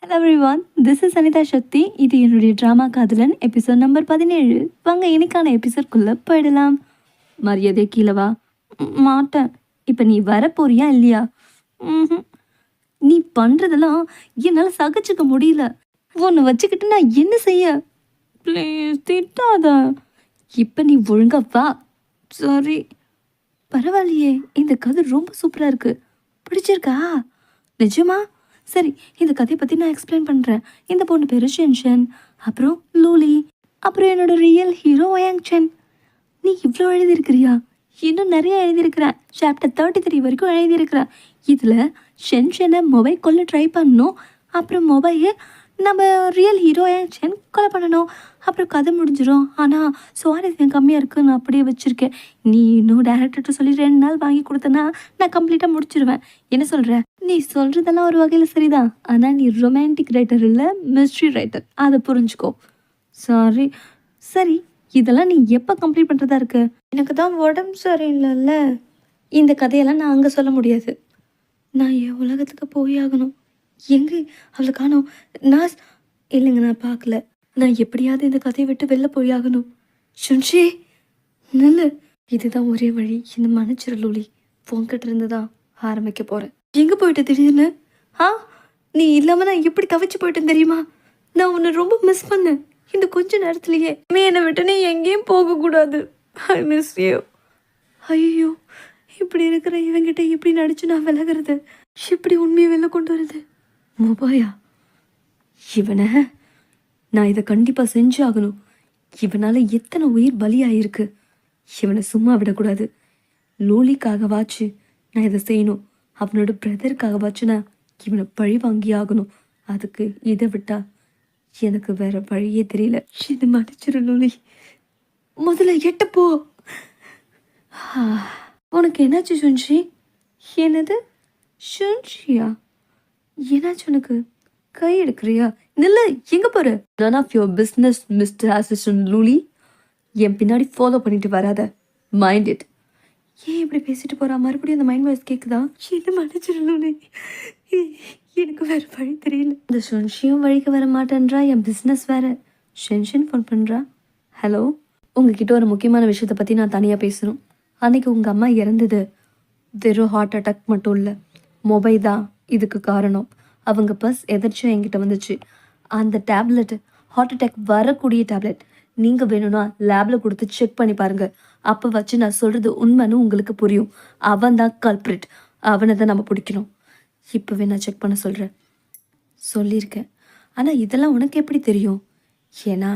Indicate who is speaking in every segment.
Speaker 1: Hello everyone, this is Anitha Sakthi. இது என்னுடைய drama காதலன் எபிசோட் நம்பர் 17. வாங்க இன்னைக்கான எபிசோட்குள்ளே போயிடலாம். மரியாதை கீழே வா. மாட்டேன். இப்போ நீ வரப்போறியா இல்லையா? நீ பண்ணுறதெல்லாம் என்னால் சகிச்சுக்க முடியல. ஒன்று வச்சுக்கிட்டு நான் என்ன செய்ய? ப்ளீஸ் திட்டாத. இப்போ நீ ஒழுங்கா வா. சாரி. பரவாயில்லையே, இந்த கதை ரொம்ப சூப்பராக இருக்கு. பிடிச்சிருக்கா? நிஜமா? சரி, இந்த கதையை பற்றி நான் எக்ஸ்பிளைன் பண்ணுறேன். இந்த பொண்ணு பேர் ஷென்ஷன், அப்புறம் லூலி, அப்புறம் என்னோட ரியல் ஹீரோ ஒயாங்சன். நீ இவ்வளோ எழுதியிருக்கிறியா? இன்னும் நிறைய எழுதியிருக்கிறேன். சாப்டர் 33 வரைக்கும் எழுதியிருக்கிறேன். இதில் ஷென்ஷனை மொபைல் கொல்ல ட்ரை பண்ணணும். அப்புறம் மொபைலை நம்ம ரியல் ஹீரோ ஒயாங்சன் கொலை பண்ணணும். அப்புறம் கதை முடிஞ்சிடும். ஆனால் சுவாரஸ்யம் கம்மியாக இருக்குது, நான் அப்படியே வச்சுருக்கேன். நீ இன்னும் டேரக்டர்கிட்ட சொல்லி 2 நாள் வாங்கி கொடுத்தனா நான் கம்ப்ளீட்டாக முடிச்சிடுவேன். என்ன சொல்கிற? நீ சொல்கிறதெல்லாம் ஒரு வகையில் சரிதான். ஆனால் நீ ரொமான்டிக் ரைட்டர் இல்லை, மிஸ்ட்ரி ரைட்டர். அதை புரிஞ்சுக்கோ. சாரி. சரி, இதெல்லாம் நீ எப்போ கம்ப்ளீட் பண்ணுறதா இருக்கு? எனக்கு தான் உடம்பு சரியில்லைல்ல. இந்த கதையெல்லாம் நான் அங்கே சொல்ல முடியாது. நான் என் உலகத்துக்கு போய் ஆகணும். எங்கே அவளை காணோம்? நான் இல்லைங்க, நான் பார்க்கல. நான் எப்படியாவது இந்த கதையை விட்டு வெளில போய் ஆகணும். ஷுன்ஷி நில்லு. இதுதான் ஒரே வழி. இந்த மன்னிச்சிரு லூலி. உன்கிட்ட இருந்து தான் ஆரம்பிக்க போகிறேன். எங்கே போயிட்டு திடீர்னு? நீ இல்லாமல் நான் எப்படி தவிச்சு போயிட்டேன் தெரியுமா? நான் உன்னை ரொம்ப மிஸ் பண்ணேன் இந்த கொஞ்ச நேரத்துலையே. என்னை விட்டு நீ எங்கேயும் போகக்கூடாது. I miss you. ஐயோ, இப்படி இருக்கிற இவங்கிட்ட எப்படி நடிச்சு நான் விலகிறது? இப்படி உண்மையை வெளில கொண்டு வருது மொபையா? இவனை நான் இதை கண்டிப்பாக செஞ்சு ஆகணும். இவனால் எத்தனை உயிர் பலியாயிருக்கு. இவனை சும்மா விடக்கூடாது. லூலிக்காகவாச்சு நான் இதை செய்யணும். அவனோட பிரதருக்காகவாச்சு நான் இவனை பழி வாங்கி ஆகணும். அதுக்கு இதை விட்டா எனக்கு வேற வழியே தெரியல. இது மன்னிச்சிரு லூலி. முதல்ல எட்டப்போ. உனக்கு என்னாச்சு ஷுன்ஷி? என்னது ஷுன்ஷியா? என்னாச்சு உனக்கு? கை எடுக்கிறியா? நில்ல. எங்கே போகிற? None of your business mister assistant லூலி. என் பின்னாடி ஃபாலோ பண்ணிட்டு வராத. Mind it. ஏன் இப்படி பேசிட்டு போகிறா? மறுபடியும் அந்த மைண்ட் வாய்ஸ் கேட்குதா? என்ன மன்னிச்சிரு லூலி, எனக்கு வேறு வழி தெரியல. இந்த ஷென்ஷியும் வழிக்கு வர மாட்டேன்றா. என் பிஸ்னஸ் வேறு. ஷென்ஷன் ஃபோன் பண்ணுறா. ஹலோ, உங்ககிட்ட ஒரு முக்கியமான விஷயத்தை பற்றி நான் தனியாக பேசணும். அன்றைக்கி உங்கள் அம்மா இறந்தது வெறும் ஹார்ட் அட்டாக் மட்டும் இல்லை, மொபைல் தான் இதுக்கு காரணம். அவங்க பர்ஸ் எதிர்ச்சியாக என்கிட்ட வந்துச்சு. அந்த டேப்லெட் ஹார்ட் அட்டாக் வரக்கூடிய டேப்லெட். நீங்கள் வேணும்னா லேபில் கொடுத்து செக் பண்ணி பாருங்கள். அப்போ வச்சு நான் சொல்கிறது உண்மைன்னு உங்களுக்கு புரியும். அவன் தான் கல்ப்ரிட். அவனை தான் நம்ம பிடிக்கணும். இப்போவே நான் செக் பண்ண சொல்கிறேன். சொல்லியிருக்கேன். ஆனால் இதெல்லாம் உனக்கு எப்படி தெரியும்? ஏன்னா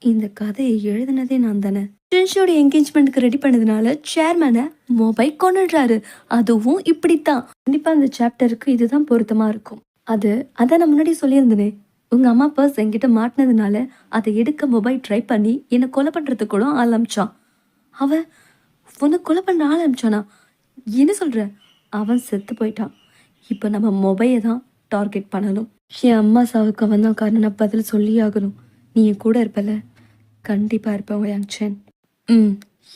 Speaker 1: இந்த கதையை எழுதினதே நான் தானே. ஷென்ஷியோட என்கேஜ்மெண்ட்டுக்கு ரெடி பண்ணதுனால சேர்மேனை மொபைல் கொண்டுடுறாரு. அதுவும் இப்படித்தான். கண்டிப்பாக அந்த சாப்டருக்கு இதுதான் பொருத்தமாக இருக்கும். அதை நான் முன்னாடி சொல்லியிருந்தேனே. உங்கள் அம்மா பர்ஸ் என்கிட்ட மாட்டினதுனால அதை எடுக்க மொபைல் ட்ரை பண்ணி என்னை கொலை பண்ணுறதுக்கு கூட ஆரம்பிச்சான். அவன் உன்னை கொலை பண்ண ஆரம்பிச்சானா? என்ன சொல்கிற? அவன் செத்து போயிட்டான். இப்போ நம்ம மொபைலை தான் டார்கெட் பண்ணணும். என் அம்மா சாவுக்கு அவன் தான் காரணம். பதில் சொல்லி ஆகணும். நீ என் கூட இருப்பல? கண்டிப்பாக இருப்பேன் ஒயாங்சன்.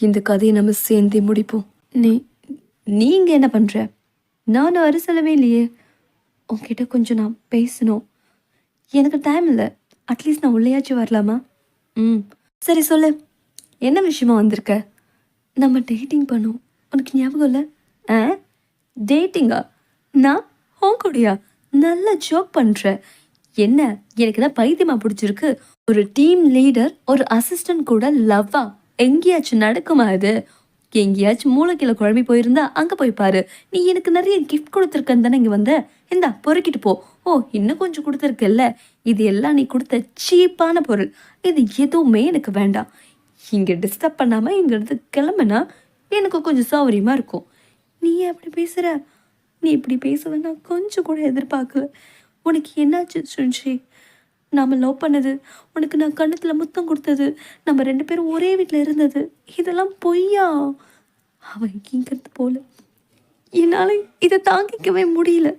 Speaker 1: இந்த கதையை நம்ம சேர்ந்தே முடிப்போம். நீங்கள் என்ன பண்ணுற? நானும் அரசலவே இல்லையே. உங்ககிட்ட கொஞ்சம் நான் பேசணும். எனக்கு டைம் இல்லை. அட்லீஸ்ட் நான் உள்ளேயாச்சும் வரலாமா? சரி சொல்லு, என்ன விஷயமா வந்திருக்க? நம்ம டேட்டிங் பண்ணோம். உனக்கு ஞாபகம் இல்லை? டேட்டிங்கா? நான் உன் கூடயா? நல்ல ஜோக் பண்ணுற. என்ன, எனக்கு தான் பைத்தியமா பிடிச்சிருக்கு. ஒரு டீம் லீடர் ஒரு அசிஸ்டன்ட் கூட லவ்வா? எங்கேயாச்சும் நடக்குமா இது? எங்கேயாச்சும் மூளைக்கீழே குழம்பி போயிருந்தா அங்கே போய் பாரு. நீ எனக்கு நிறைய கிஃப்ட் கொடுத்துருக்கன்னு தானே இங்கே வந்த. இந்தா பொறுக்கிட்டு போ. இன்னும் கொஞ்சம் கொடுத்துருக்கல்ல. இது எல்லாம் நீ கொடுத்த சீப்பான பொருள். இது எதுவுமே எனக்கு வேண்டாம். இங்கே டிஸ்டர்ப் பண்ணாமல் இங்கேருந்து கிளம்புனா எனக்கு கொஞ்சம் சௌகரியமாக இருக்கும். நீ அப்படி பேசுகிற? நீ இப்படி பேசுவேன் நான் கொஞ்சம் கூட எதிர்பார்க்கல. உனக்கு என்னாச்சு ஷுன்ஷி? நாம் லவ் பண்ணது, உனக்கு நான் கண்ணத்தில் முத்தம் கொடுத்தது, நம்ம 2 பேரும் ஒரே வீட்டில் இருந்தது, இதெல்லாம் பொய்யா? அவன் இங்கிறது போல. என்னால் இதை தாங்கிக்கவே முடியல.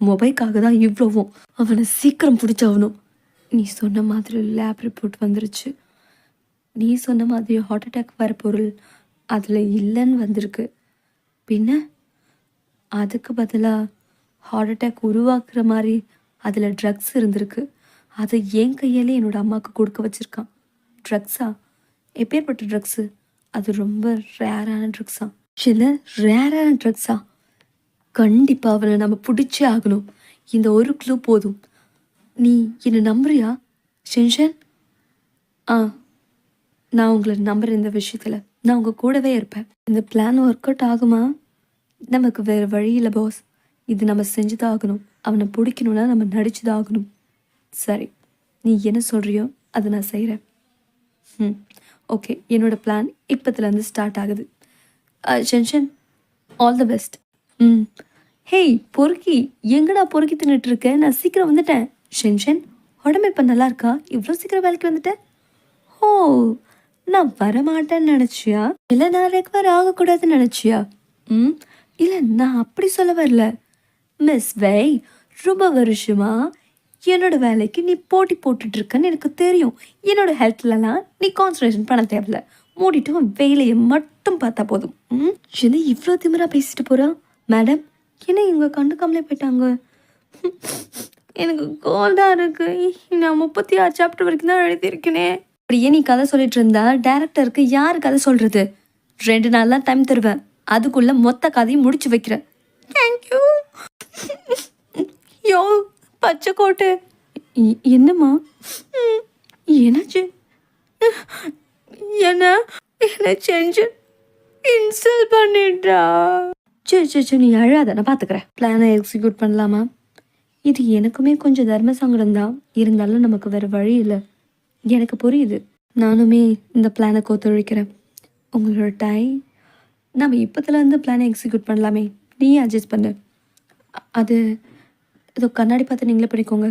Speaker 1: மொபைலுக்காக தான் இவ்வளவும். அவனை சீக்கிரம் பிடிச்சாகணும். நீ சொன்ன மாதிரி லேப் ரிப்போர்ட் வந்துருச்சு. நீ சொன்ன மாதிரி ஹார்ட் அட்டாக் வர பொருள் அதில் இல்லைன்னு வந்திருக்கு. பின்ன அதுக்கு பதிலாக ஹார்ட் அட்டாக் உருவாக்குற மாதிரி அதில் ட்ரக்ஸ் இருந்திருக்கு. அதை என் கையாலே என்னோட அம்மாவுக்கு கொடுக்க வச்சுருக்கான். ட்ரக்ஸா? எப்பேற்பட்ட ட்ரக்ஸு? அது ரொம்ப ரேரான ட்ரக்ஸா? சில ரேரான ட்ரக்ஸா? கண்டிப்பாக அவனை நம்ம பிடிச்சே ஆகணும். இந்த ஒரு க்ளூ போதும். நீ என்னை நம்புறியா ஷின்ஷன்? ஆ, நான் உங்களை நம்புகிறேன். இந்த விஷயத்தில் நான் உங்கள் கூடவே இருப்பேன். இந்த பிளான் ஒர்க் அவுட் ஆகுமா? நமக்கு வேறு வழி இல்லை பாஸ். இது நம்ம செஞ்சு தான் ஆகணும். அவனை பிடிக்கணுன்னா நம்ம நடிச்சு தான் ஆகணும். சரி, நீ என்ன சொல்கிறியோ அதை நான் செய்கிறேன். ஓகே, என்னோடய பிளான் இப்போத்துலேருந்து ஸ்டார்ட் ஆகுது. ஷென்ஷன், ஆல் த பெஸ்ட். ஹேய் பொறுக்கி, எங்கடா பொறுக்கி தின்னுட்டு இருக்க? நான் சீக்கிரம் வந்துட்டேன். ஷென்ஷன், உடம்பு இப்போ நல்லா இருக்கா? இவ்வளோ சீக்கிரம் வேலைக்கு வந்துட்டேன்? ஓ, நான் வரமாட்டேன்னு நினச்சியா? இல்லை நான் ரெக்கவர் ஆகக்கூடாதுன்னு நினச்சியா? இல்லை, நான் அப்படி சொல்ல வரல. மிஸ் வெய், ரொம்ப வருஷமா என்னோட வேலைக்கு நீ போட்டி போட்டுட்ருக்கன்னு எனக்கு தெரியும். என்னோட ஹெல்த்லலாம் நீ கான்சன்ட்ரேஷன் பண்ண தேவையில்ல. மூடிட்டு வேலையை மட்டும் பார்த்தா போதும். என்ன இவ்வளோ திமிராக பேசிட்டு போகிறா? மேடம், என்ன இவங்க கண்டுக்காமலே போயிட்டாங்க? எனக்கு கோல்டாக இருக்கு. நான் 36 சாப்டர் வரைக்கும் தான் எழுதியிருக்கேனே. அப்படியே நீ கதை சொல்லிட்டு இருந்தா டேரக்டருக்கு யார் கதை சொல்கிறது? 2 நாள் தான் டைம் தருவேன். அதுக்குள்ளே மொத்த கதையும் முடிச்சு வைக்கிறேன். தேங்க்யூ. யோ பச்சை கோட்டு. என்னம்மா என்னாச்சு? என்ன என்ன செஞ்சு இன்ஸ்டால் பண்ணிட்டா? சரி நீ அழாத, நான் பார்த்துக்கிறேன். பிளானை எக்ஸிக்யூட் பண்ணலாமா? இது எனக்குமே கொஞ்சம் தர்ம சங்கடம் தான். இருந்தாலும் நமக்கு வேறு வழி இல்லை. எனக்கு புரியுது. நானுமே இந்த பிளானை ஒத்துழைக்கிறேன். உங்களோட டைம் நம்ம இப்போத்துலேருந்து பிளானை எக்ஸிக்யூட் பண்ணலாமே. நீயே அட்ஜஸ்ட் பண்ணு. அது ஏதோ கண்ணாடி பார்த்து நீங்களே பண்ணிக்கோங்க.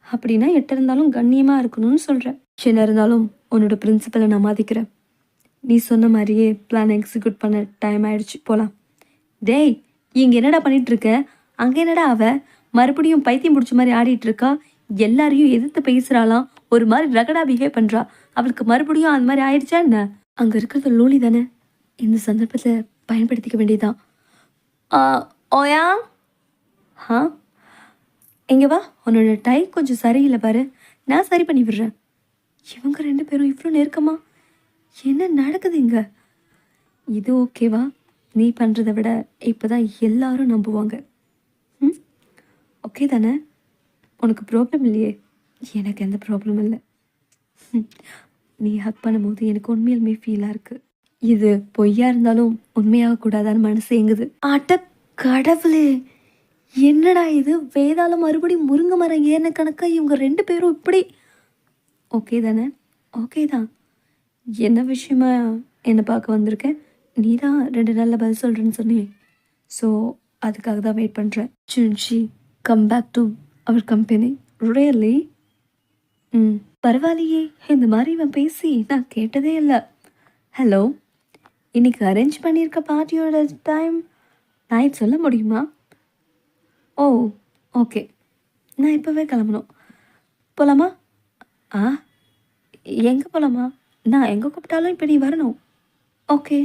Speaker 1: அப்படின்னா எட்ட இருந்தாலும் கண்ணியமாக இருக்கணும்னு சொல்கிறேன். என்ன இருந்தாலும் உன்னோட பிரின்சிபலை நான் மதிக்கிறேன். நீ சொன்ன மாதிரியே பிளானை எக்ஸிக்யூட் பண்ண டைம் ஆயிடுச்சு, போகலாம். டேய், இங்கே என்னடா பண்ணிகிட்ருக்க? அங்கே என்னடா மறுபடியும் பைத்தியம் பிடிச்ச மாதிரி ஆடிட்டு இருக்கா? எல்லாரையும் எதிர்த்து பேசுகிறாளாம். ஒரு மாதிரி ரகடாக பிஹேவ் பண்ணுறா. அவளுக்கு மறுபடியும் அந்த மாதிரி ஆயிடுச்சா என்ன? அங்கே இருக்கிறது லோலி தானே. இந்த சந்தர்ப்பத்தில் பயன்படுத்திக்க வேண்டியதான். ஓயா, இங்கே வா. உன்னோட டை கொஞ்சம் சரியில்லை பாரு, நான் சரி பண்ணி விடுறேன். இவங்க 2 பேரும் இவ்வளோ நெருக்கமா? என்ன நடக்குது இங்கே? இது ஓகேவா? நீ பண்ணுறதை விட இப்போ தான் எல்லாரும் நம்புவாங்க. ஓகே தானே? உனக்கு ப்ராப்ளம் இல்லையே? எனக்கு எந்த ப்ராப்ளமும் இல்லை. நீ ஹக் பண்ணும்போது எனக்கு உண்மையிலுமே ஃபீலாக இருக்குது. இது பொய்யா இருந்தாலும் உண்மையாக கூடாதான்னு மனசு எங்குது. அட கடவுளே, என்னடா இது? வேதாளம் மறுபடியும் முருங்கை மரம் ஏன கணக்கா இவங்க 2 பேரும் இப்படி. ஓகே தானே? ஓகே தான். என்ன விஷயமா என்னை பார்க்க வந்திருக்கேன்? நீ தான் 2 நாளில் பதில் சொல்கிறேன்னு சொன்னேன். ஸோ அதுக்காக தான் வெயிட் பண்ணுறேன். சுன்ஷி come back to our company. Really? பரவாயில்லையே, இந்த மாதிரி இவன் பேசி நான் கேட்டதே இல்லை. ஹலோ, இன்னைக்கு அரேஞ்ச் பண்ணியிருக்க பார்ட்டியோட டைம் நைட் சொல்ல முடியுமா? ஓ ஓகே, நான் இப்போவே கிளம்பணும். போகலாமா? எங்கே போகலாமா? நான் எங்கே கூப்பிட்டாலும் இப்போ நீ வரணும். ஓகே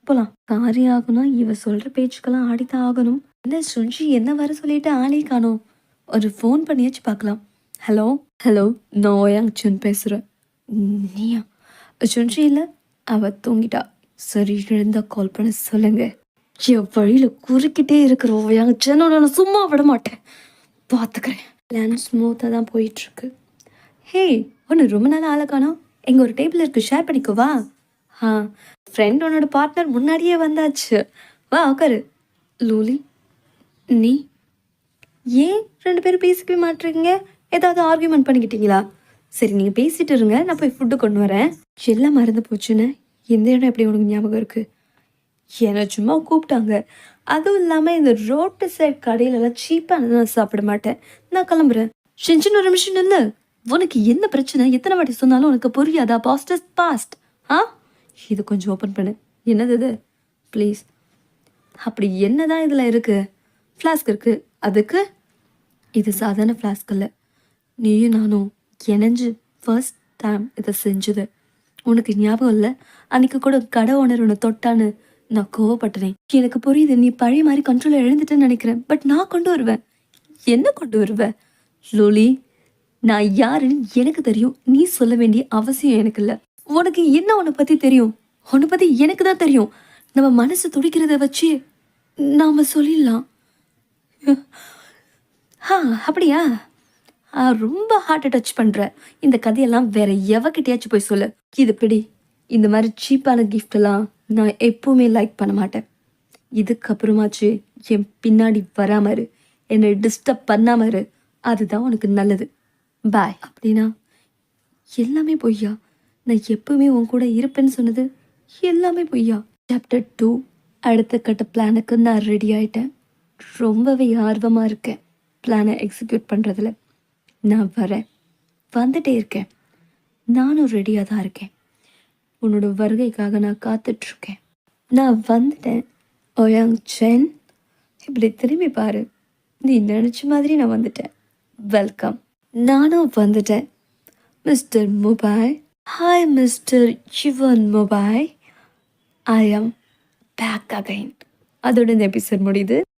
Speaker 1: போகலாம். காரியம் ஆகணும். இவ சொல்கிற பேச்சுக்கெல்லாம் ஆடித்தான் ஆகணும். என்ன சுஞ்சி என்ன வர சொல்லிட்டு ஆளே காணோம். ஒரு ஃபோன் பண்ணியாச்சு பார்க்கலாம். ஹலோ, நான் ஓயாங் சுன் பேசுகிறேன். நீயா? சுஞ்சி இல்லை, அவள் தூங்கிட்டா. சரி, எழுந்தா கால் பண்ண சொல்லுங்க. என் வழியில் குறுக்கிட்டே இருக்கிற ஓயாங் சுன்னோட நான் சும்மா விட மாட்டேன். பார்த்துக்கிறேன். பிளான் ஸ்மூத்தாக தான் போயிட்டுருக்கு. ஹே, ஒன்று ரொம்ப நாள் ஆளை காணோம். எங்கே ஒரு டேபிள் இருக்குது, ஷேர் பண்ணிக்கோவா? ஃப்ரெண்ட் உன்னோட பார்ட்னர் முன்னாடியே வந்தாச்சு. வா உட்காரு. லூலி, நீ ஏன் 2 பேரும் பேசிக்கவே மாட்டேறீங்க? ஏதாவது ஆர்கியூமெண்ட் பண்ணிக்கிட்டீங்களா? சரி, நீங்கள் பேசிகிட்டு இருங்க, நான் போய் ஃபுட்டு கொண்டு வரேன். எல்லாம் மறந்து போச்சுன்னு எந்த இடம் எப்படி உனக்கு ஞாபகம் இருக்குது? என்னை சும்மா கூப்பிட்டாங்க. அதுவும் இல்லாமல் இந்த ரோட்டு சைட் கடையிலலாம் சீப்பாக நான் சாப்பிட மாட்டேன். நான் கிளம்புறேன். ஷின்ஷன், ஒரு நிமிஷம் இல்லை. உனக்கு என்ன பிரச்சனை? எத்தனை வாட்டி சொன்னாலும் உனக்கு புரியாதா? Past is past. இது கொஞ்சம் ஓப்பன் பண்ணு. என்னது இது? ப்ளீஸ். அப்படி என்னதான் இதில் இருக்குது? ஃப்ளாஸ்க் இருக்குது. அதுக்கு இது சாதாரண ஃப்ளாஸ்க் இல்லை. நீயும் நானும் இணைஞ்சு ஃபர்ஸ்ட் டைம் இதை செஞ்சுது உனக்கு ஞாபகம் இல்லை? அன்றைக்கி கூட கடை ஓனர் ஒன்று தொட்டான்னு நான் கோவப்பட்டேன். எனக்கு புரியுது, நீ பழைய மாதிரி கண்ட்ரோலில் எழுந்துட்டேன்னு நினைக்கிறேன். பட் நான் கொண்டு வருவேன். என்ன கொண்டு வருவேன்? லோலி, நான் யாருன்னு எனக்கு தெரியும். நீ சொல்ல வேண்டிய அவசியம் எனக்கு இல்லை. உனக்கு என்ன உன்னை பற்றி தெரியும்? உன்னை பற்றி எனக்கு தான் தெரியும். நம்ம மனசு துடிக்கிறத வச்சு நாம் சொல்லிடலாம். அப்படியா? ரொம்ப ஹார்ட்டை டச் பண்ணுற. இந்த கதையெல்லாம் வேற எவகிட்டயாச்சும் போய் சொல்லு. இது பிடி. இந்த மாதிரி சீப்பான கிஃப்டெல்லாம் நான் எப்பவுமே லைக் பண்ண மாட்டேன். இதுக்கப்புறமாச்சு என் பின்னாடி வராம இரு, என்னை டிஸ்டர்ப் பண்ணாம இரு. அதுதான் உனக்கு நல்லது. பாய். அப்படின்னா எல்லாமே பொய்யா? நான் எப்பவுமே உன் கூட இருப்பேன்னு சொன்னது எல்லாமே பொய்யா? சாப்டர் 2 அடுத்த கட்ட பிளானுக்கு நான் ரெடி ஆயிட்டேன். ரொம்பவே ஆர்வமாக இருக்கேன் பிளானை எக்ஸிக்யூட் பண்ணுறதுல. நான் வரேன், வந்துட்டே இருக்கேன். நானும் ரெடியாக தான் இருக்கேன். உன்னோட வருகைக்காக நான் காத்துட்ருக்கேன். நான் வந்துட்டேன். ஓயாங் சென், இப்படி திரும்பி பாரு. நீ நினச்ச மாதிரி நான் வந்துட்டேன். வெல்கம். நானும் வந்துட்டேன். Mister mobile. Hi mister Sivan mobile. I am back again. அதோட இந்த எபிசோட் முடியுது.